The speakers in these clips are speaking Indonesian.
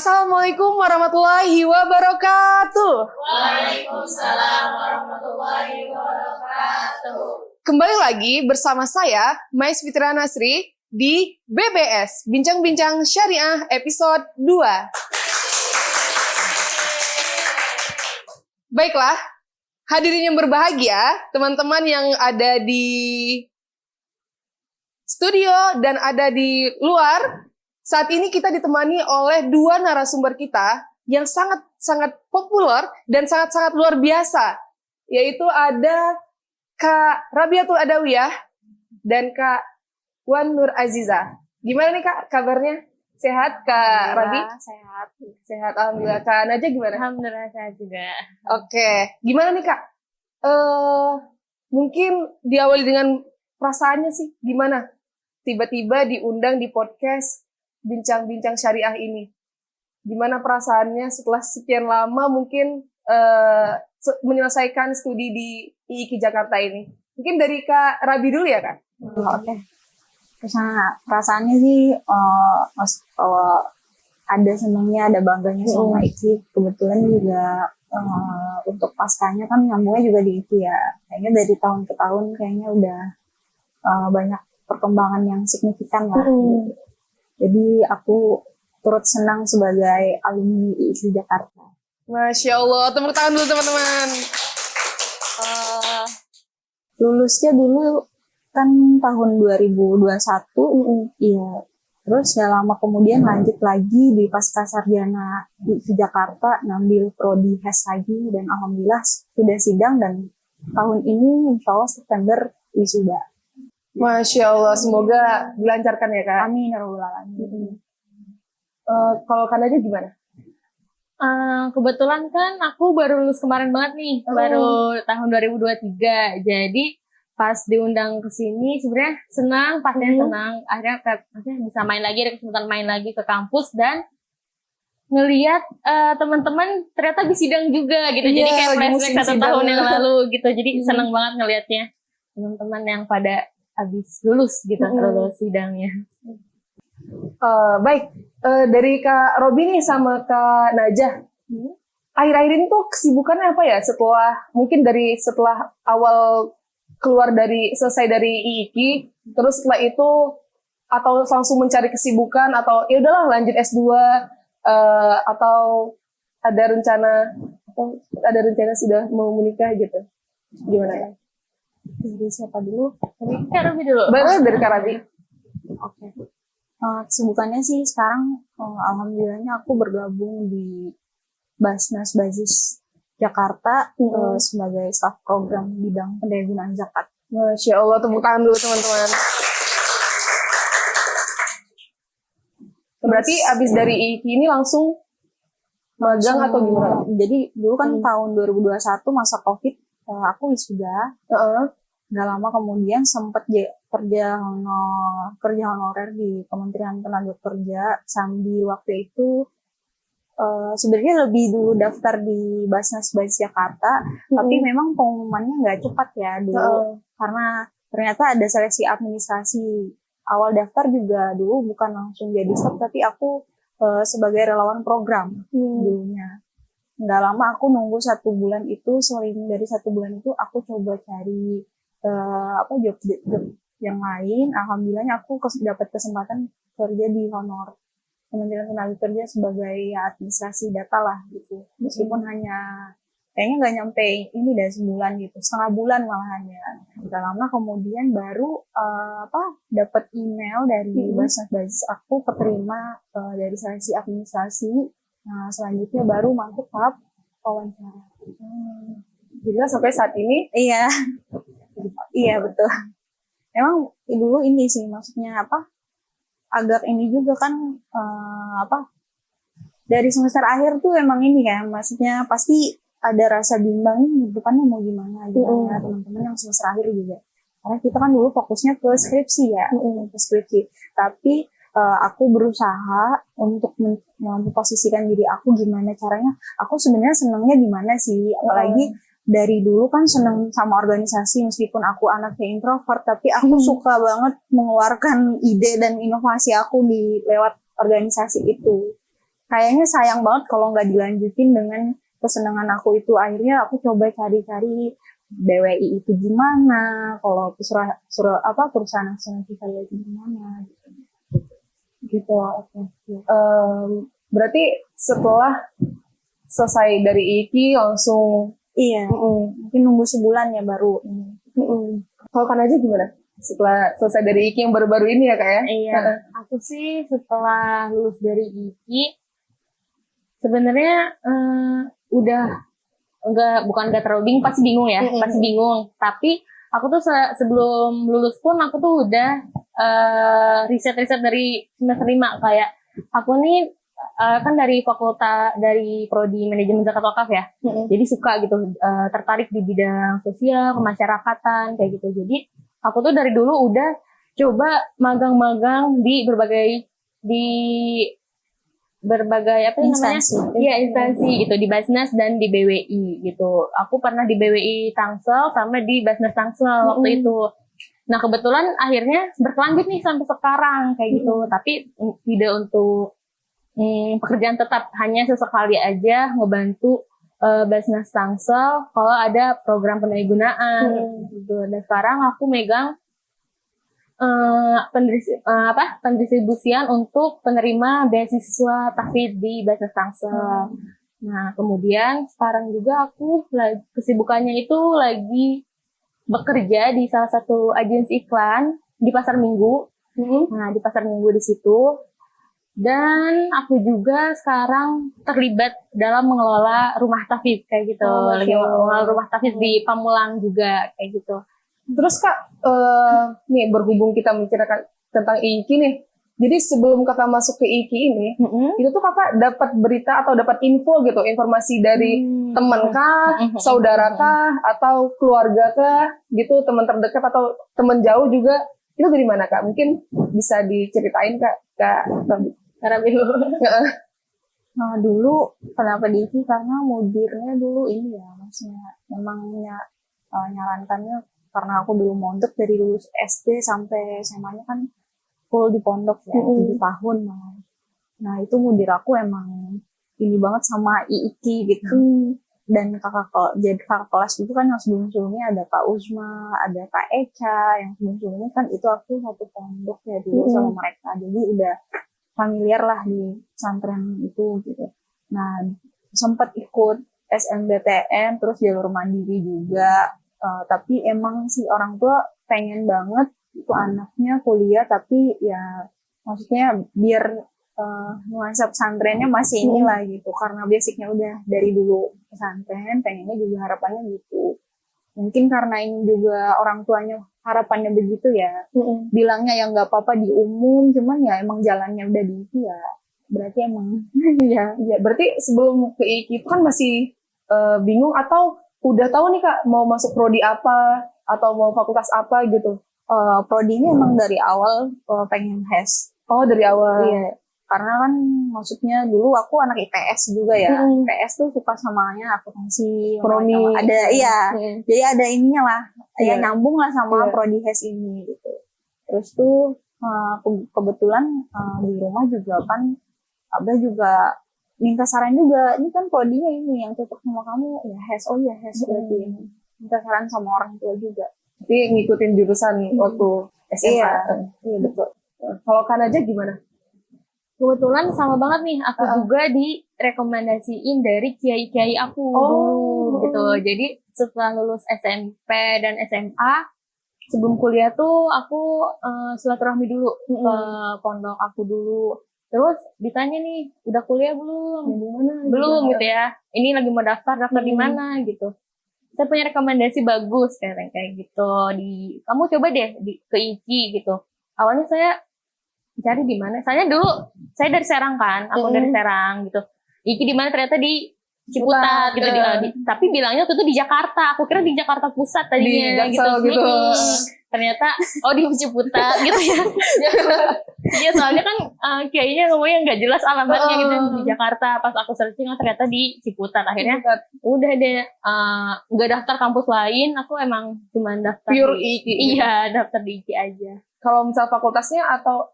Assalamualaikum warahmatullahi wabarakatuh. Waalaikumsalam warahmatullahi wabarakatuh. Kembali lagi bersama saya, Mais Fitra Nasri, di BBS, Bincang-Bincang Syariah episode 2. Baiklah, hadirin yang berbahagia, teman-teman yang ada di studio dan ada di luar, saat ini kita ditemani oleh dua narasumber kita yang sangat-sangat populer dan sangat-sangat luar biasa, yaitu ada Kak Rabiatul Adawiyah dan Kak Wan Nur Aziza. Gimana nih Kak kabarnya? Sehat Kak Rabi? Sehat. Sehat, alhamdulillah. Kak Najah gimana? Alhamdulillah sehat juga. Oke, gimana nih Kak? Mungkin diawali dengan perasaannya sih, gimana? Tiba-tiba diundang di podcast Bincang-Bincang Syariah ini. Gimana perasaannya setelah sekian lama mungkin menyelesaikan studi di IIKI Jakarta ini? Mungkin dari Kak Rabi dulu ya Kak? Oke. Perasaannya sih, kalau ada senangnya, ada bangganya sama IKI. Kebetulan juga untuk paskanya kan nyambungnya juga di IKI ya. Kayaknya dari tahun ke tahun kayaknya udah banyak perkembangan yang signifikan lah. Gitu. Jadi aku turut senang sebagai alumni IIKI Jakarta. Masya Allah, tepuk tangan dulu teman-teman. Lulusnya dulu kan tahun 2021, iya. Terus gak lama kemudian lanjut lagi di pasca sarjana di Jakarta, ngambil prodi HES lagi, dan alhamdulillah sudah sidang dan tahun ini insya Allah September wisuda. Masya Allah, semoga dilancarkan ya Kak. Amin ya rabbal alamin. Kalau Kak Najah gimana? Kebetulan kan aku baru lulus kemarin banget nih, baru tahun 2023. Jadi pas diundang ke sini sebenarnya senang, pastinya senang. Akhirnya bisa main lagi, ada kesempatan main lagi ke kampus dan ngelihat teman-teman ternyata bisidang juga gitu. Jadi kayak flashback 1 tahun yang lalu gitu. Jadi senang banget ngelihatnya teman-teman yang pada habis lulus gitu, lulus sidangnya. Baik, dari Kak Robi nih sama Kak Najah, akhir-akhir ini tuh kesibukannya apa ya? Setelah awal selesai dari IIKI, terus setelah itu atau langsung mencari kesibukan atau ya udahlah lanjut S2 atau ada rencana sudah mau menikah gitu. Gimana ya? Dari siapa dulu? Dari Kak Rabi dulu. Baru dari Kak Rabi. Oke. Kesibukannya sih sekarang alhamdulillahnya aku bergabung di Basnas Basis Jakarta sebagai staf program bidang pendayagunaan zakat. Masya Allah, tepuk tangan dulu teman-teman. Berarti abis dari IIKI ini langsung magang atau gimana? Jadi dulu kan tahun 2021 masa COVID, aku wisuda. Gak lama kemudian sempat kerja honorer di Kementerian Tenaga Kerja sambil waktu itu sebenarnya lebih dulu daftar di Basnas Basis Jakarta, tapi memang pengumumannya nggak cepat ya dulu karena ternyata ada seleksi administrasi. Awal daftar juga dulu bukan langsung jadi staf, tapi aku sebagai relawan program dulunya. Nggak lama aku nunggu 1 bulan itu, selain dari 1 bulan itu aku coba cari job yang lain. Alhamdulillahnya aku dapat kesempatan kerja di honor Kementerian Tenaga Kerja sebagai administrasi data lah gitu. Meskipun kayaknya nggak nyampe ini sebulan gitu, setengah bulan malahan ya. Gak lama kemudian baru dapat email dari Basnas Basis, aku keterima dari seleksi administrasi. Nah selanjutnya baru masuk tahap wawancara. Jadi sampai saat ini? Iya betul. Emang dulu ini sih maksudnya agak ini juga kan dari semester akhir tuh emang ini kan, maksudnya pasti ada rasa bimbang nih depannya mau gimana teman-teman yang semester akhir juga. Karena kita kan dulu fokusnya ke skripsi ya, Tapi aku berusaha untuk memposisikan diri aku gimana caranya. Aku sebenarnya senangnya di mana sih, apalagi dari dulu kan seneng sama organisasi, meskipun aku anaknya introvert, tapi aku suka banget mengeluarkan ide dan inovasi aku di lewat organisasi itu. kayaknya sayang banget kalau nggak dilanjutin dengan kesenangan aku itu. Akhirnya aku coba cari-cari BWI itu gimana, kalau perusahaan asuransi syariah itu gimana gitu. Oke. Berarti setelah selesai dari IKI langsung Iya, mungkin nunggu sebulan ya baru ini. Kalau kan aja gimana? Setelah selesai dari IKI yang baru-baru ini ya kak ya? Iya, aku sih setelah lulus dari IKI sebenarnya udah bukan nggak terlalu bingung, pasti bingung ya, pasti bingung. Tapi aku tuh sebelum lulus pun aku tuh udah riset-riset dari semester 5 kayak aku nih kan dari prodi manajemen zakat wakaf ya. Jadi suka gitu, tertarik di bidang sosial, kemasyarakatan kayak gitu. Jadi aku tuh dari dulu udah coba magang-magang di berbagai Instansi. Iya, instansi gitu, di Basnas dan di BWI gitu. Aku pernah di BWI Tangsel sama di Basnas Tangsel waktu itu. Nah, kebetulan akhirnya berkelanjut nih sampai sekarang kayak gitu. Tapi tidak untuk pekerjaan tetap, hanya sesekali aja ngebantu Basnas Tangsel kalau ada program pendayagunaan gitu. Dan sekarang aku megang pendistribusian untuk penerima beasiswa tahfidz di Basnas Tangsel. Nah, kemudian sekarang juga aku kesibukannya itu lagi bekerja di salah satu agensi iklan di Pasar Minggu. Nah, di Pasar Minggu di situ. Dan aku juga sekarang terlibat dalam mengelola rumah tahfidz kayak gitu. Lagi mengelola rumah tahfidz di Pamulang juga kayak gitu. Terus kak, nih berhubung kita membicarakan tentang IKI nih, jadi sebelum kakak masuk ke IKI ini, itu tuh kakak dapat berita atau dapat info gitu, informasi dari teman kah, saudara kah, atau keluarga kah, gitu, teman terdekat atau teman jauh juga, itu dari mana kak? Mungkin bisa diceritain kak Rabilu. Nah, dulu kenapa di IKI karena mudirnya dulu ini ya, maksudnya memangnya nyarankannya karena aku dulu mondok dari lulus SD sampai SMA-nya kan full di pondok ya, 7 tahun. Nah, itu mudir aku emang ini banget sama IIKI gitu. Dan kakak kelas itu kan yang sebelum-sebelumnya ada Kak Uzma, ada Kak Eca, yang sebelum-sebelumnya kan itu aku satu pondok ya dulu sama mereka. Jadi udah familiar lah di pesantren itu gitu. Nah, sempat ikut SNBTN, terus jalur mandiri juga. Tapi emang si orang tua pengen banget itu anaknya kuliah, tapi ya maksudnya biar nuansa pesantrennya masih inilah gitu, karena basicnya udah dari dulu pesantren, pengennya juga harapannya gitu. Mungkin karena ini juga orang tuanya harapannya begitu ya, bilangnya ya nggak apa-apa di umum, cuman ya emang jalannya udah di itu ya, berarti emang ya berarti sebelum ke IKI itu kan masih bingung atau udah tahu nih kak mau masuk prodi apa atau mau fakultas apa gitu? Prodinya emang dari awal pengen HES. Oh, dari awal. Iya, karena kan maksudnya dulu aku anak IPS juga ya. IPS tuh suka samanya akuntansi, ekonomi. Ada jadi ada ininya lah, ya nyambung lah sama prodi HES ini gitu. Terus tuh kebetulan di rumah juga kan Abah juga minta saran juga, ini kan prodinya ini yang cocok sama kamu ya HES. Oh ya HES berarti ini. Minta saran sama orang tua juga. Jadi ngikutin jurusan waktu SMA. Iya betul. Kalau kan aja gimana? Kebetulan sama banget nih, aku juga direkomendasiin dari kiai-kiai aku dulu gitu. Jadi setelah lulus SMP dan SMA, sebelum kuliah tuh aku silaturahmi dulu ke pondok aku dulu. Terus ditanya nih, udah kuliah belum? Belum gitu ya. Ini lagi mau daftar di mana gitu. Saya punya rekomendasi bagus kayak gitu. Kamu coba deh ke IKI gitu. Awalnya saya cari di mana? Soalnya dulu saya dari Serang kan, aku dari Serang gitu. IKI di mana? Ternyata di Ciputat gitu. Tapi bilangnya waktu itu di Jakarta. Aku kira di Jakarta Pusat tadinya di Jaksel gitu. Ternyata di Ciputat gitu ya. Iya, soalnya kan kayaknya ngomongnya nggak jelas alamatnya gitu di Jakarta. Pas aku searching ternyata di Ciputat. Akhirnya udah deh nggak daftar kampus lain. Aku emang cuma daftar pure IKI. Iya, daftar di IKI aja. Kalau misal fakultasnya atau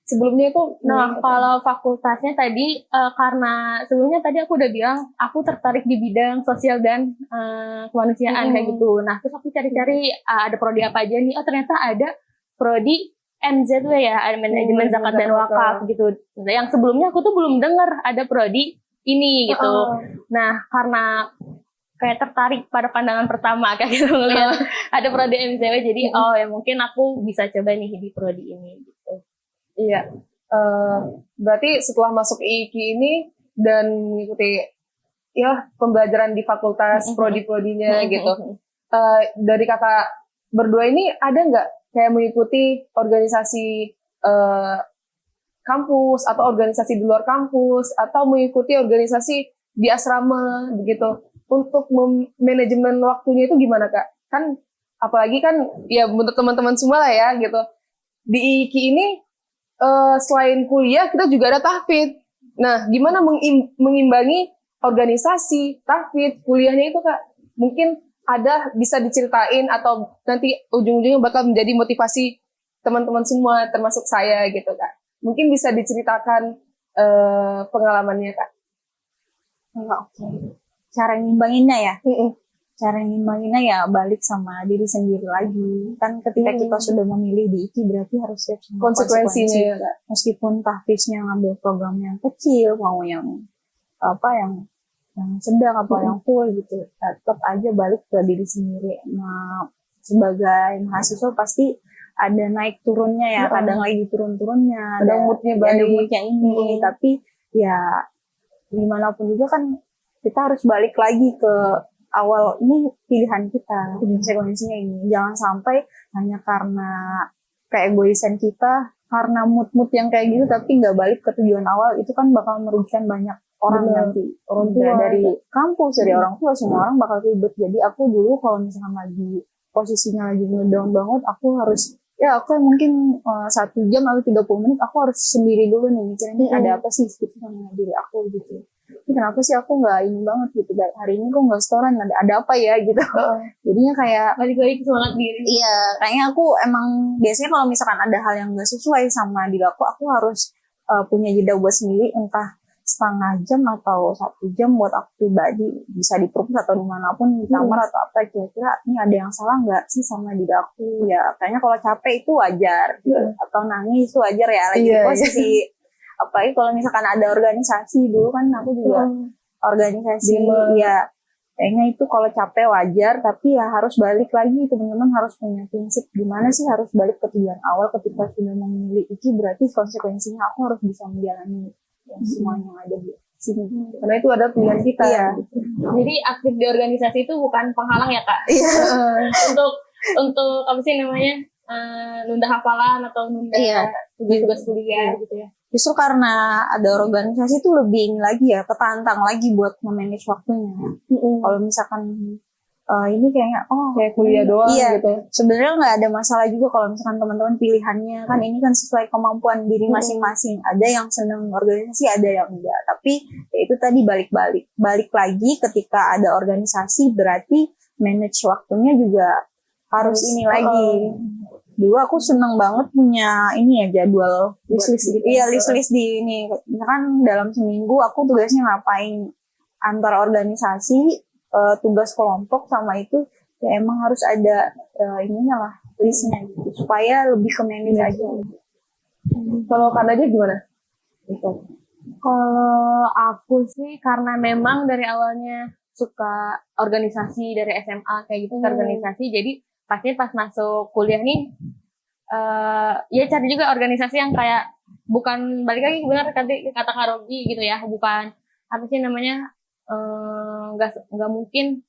sebelumnya itu? Nah, kalau fakultasnya tadi karena sebelumnya tadi aku udah bilang aku tertarik di bidang sosial dan kemanusiaan kayak gitu. Nah, terus aku cari-cari ada prodi apa aja nih. Oh, ternyata ada prodi MZW ya, ada manajemen zakat dan wakaf gitu. Yang sebelumnya aku tuh belum dengar ada prodi ini gitu. Nah, karena kayak tertarik pada pandangan pertama kayak gitu ngeliat ada prodi MZW, jadi ya mungkin aku bisa coba nih di prodi ini gitu. Iya, berarti setelah masuk IIKI ini dan mengikuti ya pembelajaran di fakultas prodi-prodinya gitu, dari kakak berdua ini ada nggak kayak mengikuti organisasi kampus atau organisasi di luar kampus atau mengikuti organisasi di asrama begitu untuk manajemen waktunya itu gimana kak? Kan apalagi kan ya untuk teman-teman semua lah ya gitu di IIKI ini. Selain kuliah kita juga ada tahfidz. Nah, gimana mengimbangi organisasi, tahfidz, kuliahnya itu kak? Mungkin ada bisa diceritain atau nanti ujung-ujungnya bakal menjadi motivasi teman-teman semua, termasuk saya gitu kak. Mungkin bisa diceritakan pengalamannya kak. Oke. Cara ngimbanginnya ya? Cara ngimbanginnya ya balik sama diri sendiri lagi. Kan ketika kita sudah memilih di IKI berarti harus siap sama konsekuensinya ya. Meskipun tahfiznya ngambil program yang kecil, mau yang sedang apa yang full gitu, tetap aja balik ke diri sendiri. Nah, sebagai mahasiswa pasti ada naik turunnya ya, kadang lagi turun-turunnya, ada moodnya ini, tapi ya gimana pun juga kan kita harus balik lagi ke awal, ini pilihan kita, konsekuensinya ini. Jangan sampai hanya karena keegoisan kita, karena mood-mood yang kayak gitu, tapi nggak balik ke tujuan awal, itu kan bakal merugikan banyak orang nanti. Orang tua, dari kampus, dari orang tua, semua orang bakal ribet. Jadi aku dulu kalau misalkan lagi posisinya lagi ngedown banget, aku harus, ya aku mungkin 1 jam atau 30 menit, aku harus sendiri dulu nih, mikirin ada apa sih gitu sama diri aku gitu. Ini kenapa sih aku nggak ini banget gitu, hari ini kok nggak setoran, ada apa ya gitu. Jadinya kayak balik lagi ke semangat diri. Iya, kayaknya aku emang biasanya kalau misalkan ada hal yang nggak sesuai sama diri aku harus punya jeda buat sendiri, entah setengah jam atau 1 jam buat aku pribadi, bisa di perpus atau dimanapun, di kamar atau apa, kira-kira ini ada yang salah nggak sih sama diri aku. Ya kayaknya kalau capek itu wajar gitu, atau nangis itu wajar ya, lagi posisi apalagi kalau misalkan ada organisasi. Dulu kan aku juga organisasi ya, kayaknya itu kalau capek wajar, tapi ya harus balik lagi. Teman-teman harus punya prinsip gimana sih harus balik ke tujuan awal. Ketika sudah memilih itu berarti konsekuensinya aku harus bisa menjalani yang semuanya yang ada di sini, karena itu ada pilihan kita. Jadi aktif di organisasi itu bukan penghalang ya kak? untuk apa sih namanya, nunda hafalan atau nunda tugas-tugas kuliah gitu ya. Justru karena ada organisasi itu lebih lagi ya, ketantang lagi buat memanage waktunya. Kalau misalkan ini kayaknya kayak kuliah doang gitu. Sebenarnya nggak ada masalah juga kalau misalkan teman-teman pilihannya kan ini kan sesuai kemampuan diri masing-masing. Ada yang senang organisasi, ada yang enggak. Tapi ya itu tadi balik lagi ketika ada organisasi berarti manage waktunya juga harus ini lagi. Dulu aku seneng banget punya ini ya, jadwal list-list gitu. Iya, list-list di ini. Misalkan dalam seminggu aku tugasnya ngapain, antar organisasi, tugas kelompok sama itu ya emang harus ada ininya lah, listnya gitu, supaya lebih ke manage aja. Kalau Kak Nadia gimana? Gitu. Kalau aku sih karena memang dari awalnya suka organisasi dari SMA kayak gitu, organisasi, jadi pasti pas masuk kuliah nih ya cari juga organisasi yang kayak bukan, balik lagi benar kata Kak Rogi gitu ya, bukan apa sih namanya, nggak mungkin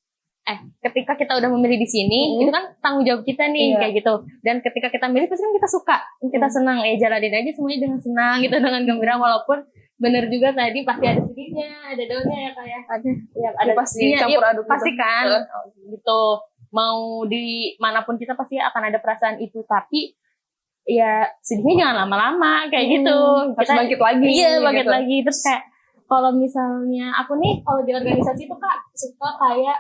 ketika kita udah memilih di sini itu kan tanggung jawab kita nih kayak gitu, dan ketika kita milih pasti kan kita suka, kita senang, jalanin aja semuanya dengan senang gitu, dengan gembira, walaupun bener juga tadi pasti ada sedihnya, ada daunnya ya kayak ada pasti campur aduk pasti kan gitu. Mau di manapun kita pasti akan ada perasaan itu, tapi ya sedihnya jangan lama-lama kayak gitu. Harus bangkit lagi. Iya, bangkit gitu. lagi. Terus kayak kalau misalnya aku nih, kalau di organisasi tuh Kak suka kayak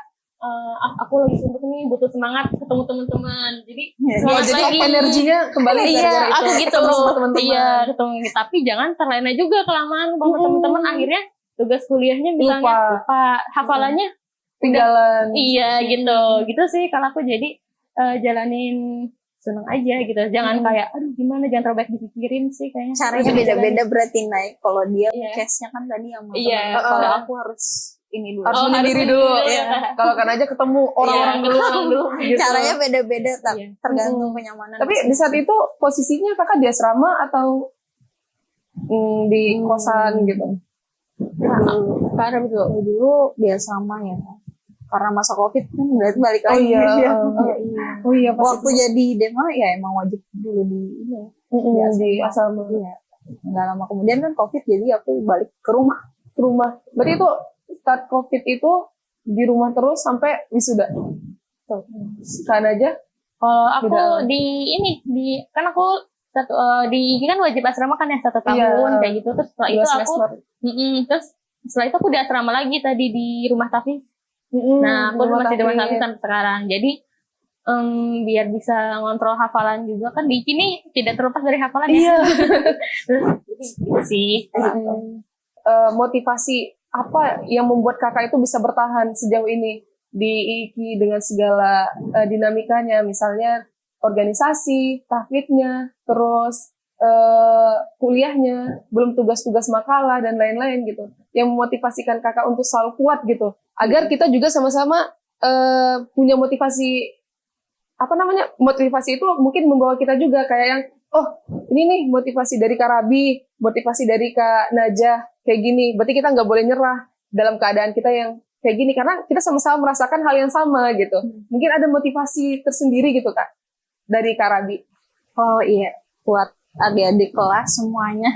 aku lagi suntuk nih, butuh semangat ketemu teman-teman. Jadi Oh, jadi energinya kembali gara-gara itu. aku gitu. Ketemu sama teman-teman. Iya, ketemu. Tapi jangan terlena juga kelamaan sama teman-teman. Akhirnya tugas kuliahnya misalnya lupa hafalannya tinggalan. Iya gitu sih kalau aku. Jadi jalanin seneng aja gitu, jangan kayak aduh gimana, jangan terlalu banyak dipikirin sih kayaknya. Caranya beda-beda berarti naik. Kalau dia case-nya kan tadi yang kalau aku harus ini dulu. Harus menyendiri dulu. Kalau kan aja ketemu orang-orang dulu. Gitu. Caranya beda-beda, tergantung kenyamanan. Tapi di saat itu posisinya kakak di asrama atau di kosan gitu? Karena dulu di asrama ya. Karena masa COVID kan berarti balik lagi. Oh iya. Waktu jadi demo ya emang wajib dulu di asrama. Iya. Nggak lama kemudian kan COVID, jadi aku balik ke rumah. Berarti itu start COVID itu di rumah terus sampai wisuda. Kan aja. Kalau aku kan aku di kan wajib asrama kan ya 1 tahun kayak gitu. Terus setelah itu setelah itu aku di asrama lagi tadi di rumah Tafis. Nah, aku masih di rumah Tafis sampai sekarang. Jadi biar bisa ngontrol hafalan juga kan di sini tidak terlepas dari hafalan ya. Gitu sih. Motivasi apa yang membuat kakak itu bisa bertahan sejauh ini di IKI dengan segala dinamikanya, misalnya organisasi, tahfidnya, terus kuliahnya, belum tugas-tugas makalah dan lain-lain gitu, yang memotivasikan kakak untuk selalu kuat gitu, agar kita juga sama-sama punya motivasi, motivasi itu mungkin membawa kita juga kayak yang, oh ini nih motivasi dari Kak Rabi, motivasi dari Kak Najah, kayak gini, berarti kita nggak boleh nyerah dalam keadaan kita yang kayak gini, karena kita sama-sama merasakan hal yang sama gitu. Mungkin ada motivasi tersendiri gitu Kak, dari Kak Rabi. Oh iya, buat adik-adik kelas semuanya,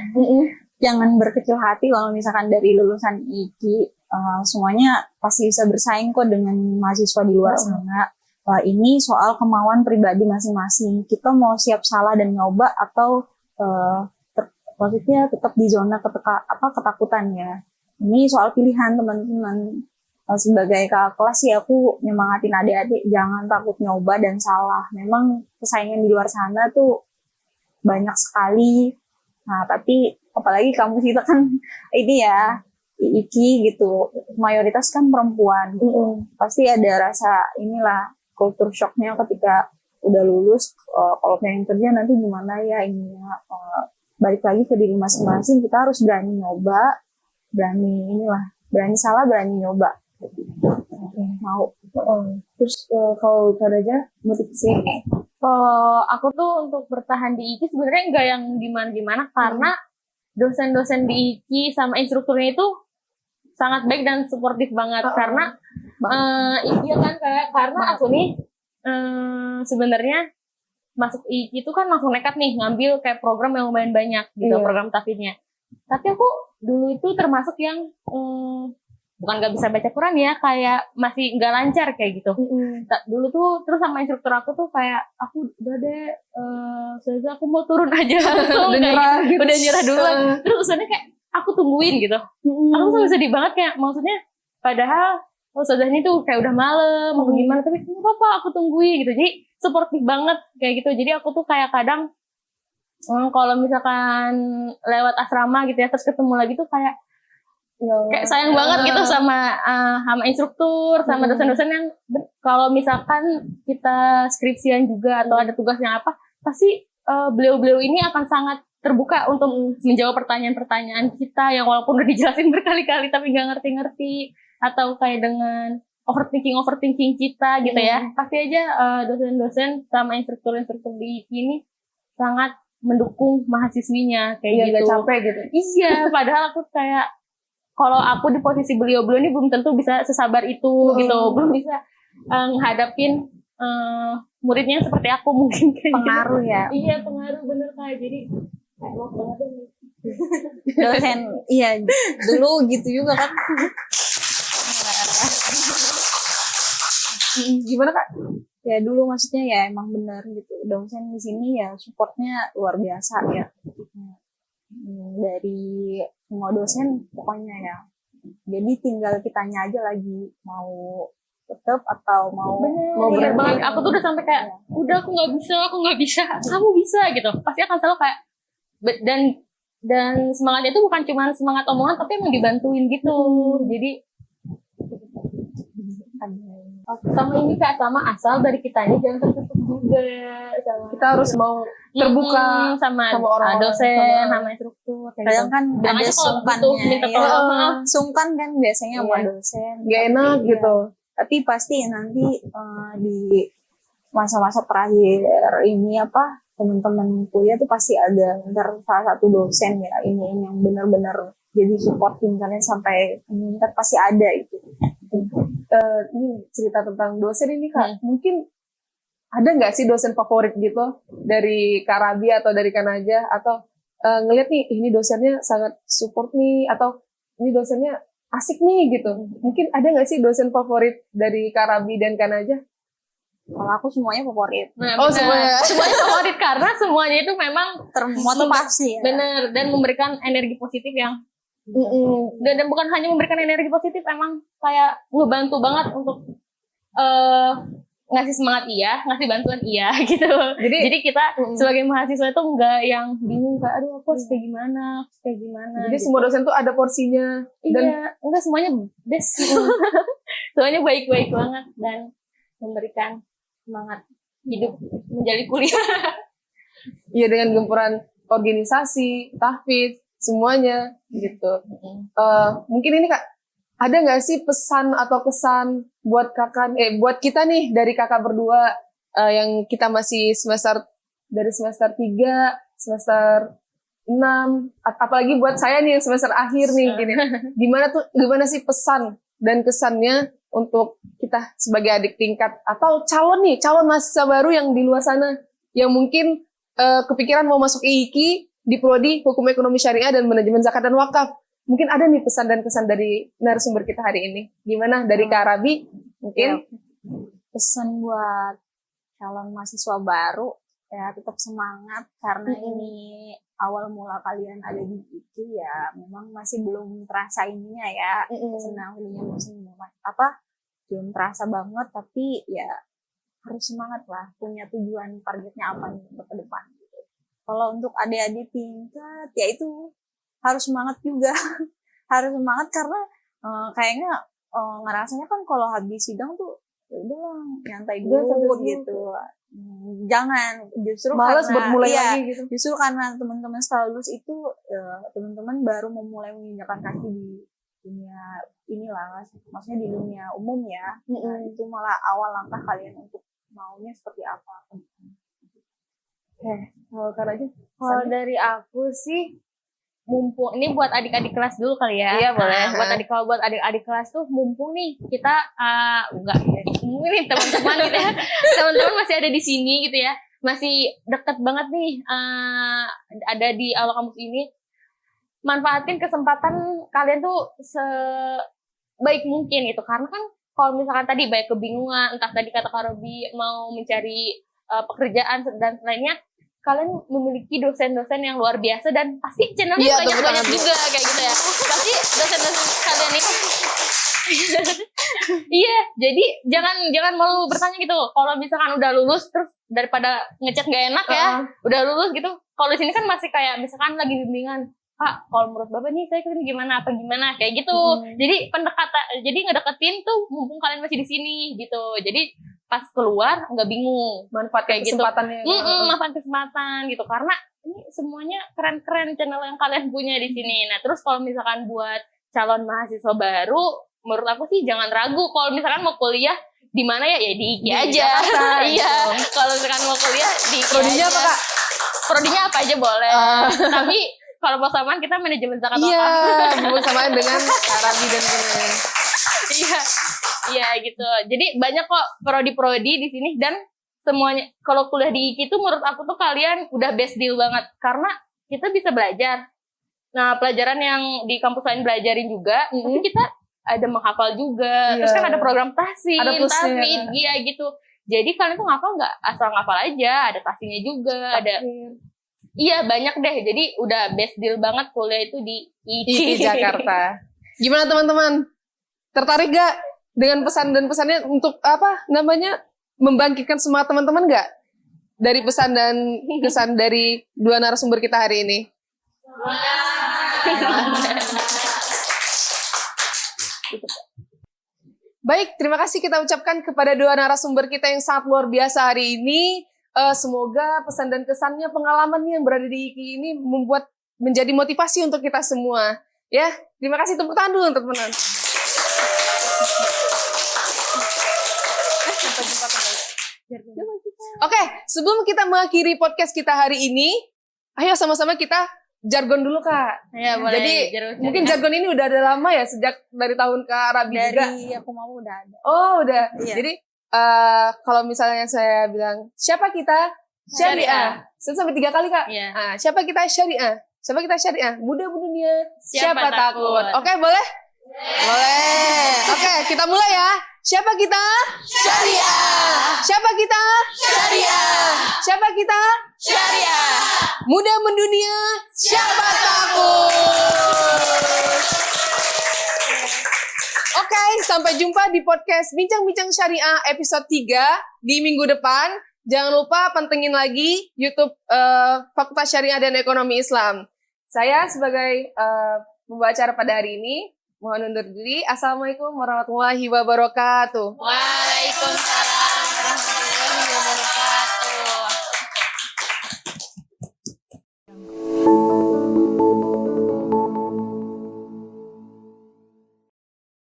jangan berkecil hati kalau misalkan dari lulusan IKI, semuanya pasti bisa bersaing kok dengan mahasiswa di luar sana. Ini soal kemauan pribadi masing-masing. Kita mau siap salah dan nyoba atau maksudnya tetap di zona ketakutan ya. Ini soal pilihan teman-teman. Sebagai kakak kelas sih aku nyemangatin adik-adik jangan takut nyoba dan salah. Memang persaingan di luar sana tuh banyak sekali. Nah, tapi apalagi kampus kita kan ini ya IKI gitu, mayoritas kan perempuan. Pasti ada rasa inilah culture shocknya ketika udah lulus, kalau pengen kerja nanti gimana ya ininya. Balik lagi ke diri masing-masing, kita harus berani nyoba, berani salah, berani nyoba. Mau. Terus kalau aja motivasi? Kalau aku tuh untuk bertahan di IKI sebenarnya nggak yang gimana-gimana, karena dosen-dosen di IKI sama instrukturnya itu sangat baik dan suportif banget. Karena iya kan, karena aku nih sebenarnya masuk IKI itu kan langsung nekat nih ngambil kayak program yang lumayan banyak gitu, program tahfidnya. Tapi aku dulu itu termasuk yang bukan nggak bisa baca Quran ya, kayak masih nggak lancar kayak gitu. Dulu tuh terus sama instruktur aku tuh kayak, aku udah deh Ustazah aku mau turun aja langsung udah nyerah duluan. Terus Ustazahnya kayak aku tungguin gitu. Aku tuh sedih banget kayak, maksudnya padahal Ustazah ini tuh kayak udah malam mau gimana, tapi nggak apa-apa aku tungguin gitu. Jadi suportif banget kayak gitu. Jadi aku tuh kayak kadang kalau misalkan lewat asrama gitu ya terus ketemu lagi tuh kayak sayang banget gitu sama instruktur, sama dosen-dosen yang kalau misalkan kita skripsian juga atau ada tugasnya apa, pasti beliau-beliau ini akan sangat terbuka untuk menjawab pertanyaan-pertanyaan kita yang walaupun udah dijelasin berkali-kali tapi nggak ngerti-ngerti, atau kayak dengan overthinking kita gitu ya. Pasti aja dosen-dosen sama instruktur-instruktur di ini sangat mendukung mahasiswinya kayak gitu. Gak capek gitu. Iya, padahal aku kayak kalau aku di posisi beliau-beliau ini belum tentu bisa sesabar itu gitu, belum bisa ngadapin muridnya seperti aku mungkin kayak pengaruh gitu. Ya. Iya, pengaruh bener Kak. Jadi dosen iya dulu gitu juga kan. Gimana Kak? Ya dulu maksudnya ya emang benar gitu, dosen di sini ya supportnya luar biasa ya. Dari semua dosen pokoknya ya. Jadi tinggal kitanya aja lagi mau tetap atau mau bener banget. berhenti? Aku tuh udah sampai kayak udah aku nggak bisa, kamu bisa gitu. Pasti akan selalu kayak dan semangatnya itu bukan cuma semangat omongan tapi emang dibantuin gitu. Jadi sama ini Kak, sama asal dari kitanya jangan tertutup juga sama Kita harus mau terbuka sama orang-orang, dosen, sama instruktur. Kadang kan Bilang ada aja kalau sungkannya, butuh minta ya. tolong. Sungkan kan biasanya sama Iya. dosen. gak enak Iya. gitu. Tapi pasti nanti di masa-masa terakhir ini teman-teman kuliah tuh pasti ada ntar salah satu dosen ya ini yang benar-benar jadi supporting kalian sampai ini ntar pasti ada itu. Ini cerita tentang dosen ini Kak, mungkin ada nggak sih dosen favorit gitu dari Kak Rabi atau dari Kak Najah, atau ngeliat nih ini dosennya sangat support nih, atau ini dosennya asik nih gitu. Mungkin ada nggak sih dosen favorit dari Kak Rabi dan Kak Najah? Kalau aku semuanya favorit, Nah, Oh, bener. Semuanya favorit karena semuanya itu memang termotivasi ya. bener dan memberikan energi positif yang dan bukan hanya memberikan energi positif, emang kayak ngebantu banget untuk ngasih semangat ngasih bantuan gitu. Jadi kita sebagai mahasiswa itu enggak yang bingung kayak aduh aku harus kayak gimana, Jadi gitu. semua dosen tuh ada porsinya. Dan Iya, enggak semuanya best. Semuanya baik-baik banget dan memberikan semangat hidup menjadi kuliah. ya dengan gempuran organisasi, tahfidz, semuanya gitu. Mungkin ini Kak, ada nggak sih pesan atau kesan buat buat kita nih dari kakak berdua yang kita masih dari semester 3, semester 6, apalagi buat saya nih yang semester akhir nih gini. Gimana sih pesan dan kesannya untuk kita sebagai adik tingkat atau calon mahasiswa baru yang di luar sana yang mungkin kepikiran mau masuk IIKI di prodi Hukum Ekonomi Syariah dan Manajemen Zakat dan Wakaf. Mungkin ada nih pesan dan kesan dari narasumber kita hari ini. Gimana dari Kak Rabi? Mungkin pesan buat calon mahasiswa baru ya tetap semangat karena ini awal mula kalian ada di itu ya memang masih belum terasa ininya ya senangnya masih belum terasa banget tapi ya harus semangat lah punya tujuan targetnya apa nih untuk ke depan gitu. Kalau untuk adik-adik tingkat ya itu harus semangat juga harus semangat karena kayaknya ngerasanya kan kalau habis sidang tuh udah nyantai dulu gitu. Jangan justru malas karena buat mulai lagi gitu. Justru karena teman-teman setelah lulus itu teman-teman baru memulai menginjakan kaki di dunia inilah maksudnya di dunia umum ya. Nah, itu malah awal langkah kalian untuk maunya seperti apa. Kalau dari aku sih mumpung ini buat adik-adik kelas dulu kali ya. Iya boleh. Buat adik-adik kelas tuh mumpung nih kita mungkin nih teman-teman gitu ya. Teman-teman masih ada di sini gitu ya. Masih dekat banget nih ada di aula kampus ini. Manfaatin kesempatan kalian tuh sebaik mungkin gitu. Karena kan kalau misalkan tadi banyak kebingungan, entah tadi kata Kak Robi mau mencari pekerjaan dan lainnya, kalian memiliki dosen-dosen yang luar biasa dan pasti channelnya banyak-banyak juga kayak gitu ya. Pasti dosen-dosen kalian itu iya, jadi jangan malu bertanya gitu. Kalau misalkan udah lulus terus daripada ngechat gak enak ya, udah lulus gitu. Kalau di sini kan masih kayak misalkan lagi bimbingan, Kak, kalau menurut Bapak nih saya ini gimana kayak gitu. Jadi jadi ngedeketin tuh mumpung kalian masih di sini gitu. Jadi pas keluar nggak bingung, manfaat kayak kesempatannya manfaat kesempatan gitu karena ini semuanya keren-keren channel yang kalian punya di sini. Nah terus kalau misalkan buat calon mahasiswa baru menurut aku sih jangan ragu kalau misalkan mau kuliah di mana ya di IKI aja. Iya, kalau misalkan mau kuliah di IKI prodinya aja. apa Kak? Prodinya apa aja boleh. Tapi kalau bersamaan kita manajemen zakat wakaf. Iya, bersamaan dengan Arabi dan lain-lain. Iya gitu. Jadi banyak kok prodi-prodi di sini dan semuanya kalau kuliah di IKI itu menurut aku tuh kalian udah best deal banget karena kita bisa belajar. Nah, pelajaran yang di kampus lain belajarin juga, tapi kita ada menghafal juga. Terus kan ada program tahsin, tahfidz, iya gitu. Jadi kalian tuh ngapal nggak asal ngapal aja, ada tahsinnya juga, ada. Iya banyak deh. Jadi udah best deal banget kuliah itu di IKI Jakarta. Gimana teman-teman? Tertarik gak dengan pesan dan pesannya untuk apa namanya membangkitkan semangat teman-teman nggak dari pesan dan kesan dari dua narasumber kita hari ini? Baik, terima kasih kita ucapkan kepada dua narasumber kita yang sangat luar biasa hari ini. Semoga pesan dan kesannya, pengalamannya yang berada di IKI ini membuat menjadi motivasi untuk kita semua. Ya, terima kasih, tepuk tangan dulu untuk teman-teman. Oke, sebelum kita mengakhiri podcast kita hari ini, ayo sama-sama kita jargon dulu Kak. Ya, boleh. Jadi mungkin jargon ini udah ada lama ya, sejak dari tahun Kak Rabi juga. Dari aku mau udah ada. Oh udah. Iya. Jadi kalau misalnya saya bilang siapa kita syariah, 1 sampai 3 kali Kak. Iya. Siapa kita syariah, siapa kita syariah, mudah dunia, siapa takut. Oke boleh? Boleh. Oke kita mulai ya. Siapa kita? Syariah. Siapa kita? Syariah. Siapa kita? Syariah. Mudah mendunia, siapa takut? Oke, sampai jumpa di podcast Bincang-Bincang Syariah episode 3 di minggu depan. Jangan lupa pantengin lagi YouTube Fakultas Syariah dan Ekonomi Islam. Saya sebagai pembawa acara pada hari ini mohon undur diri. Assalamualaikum warahmatullahi wabarakatuh. Waalaikumsalam.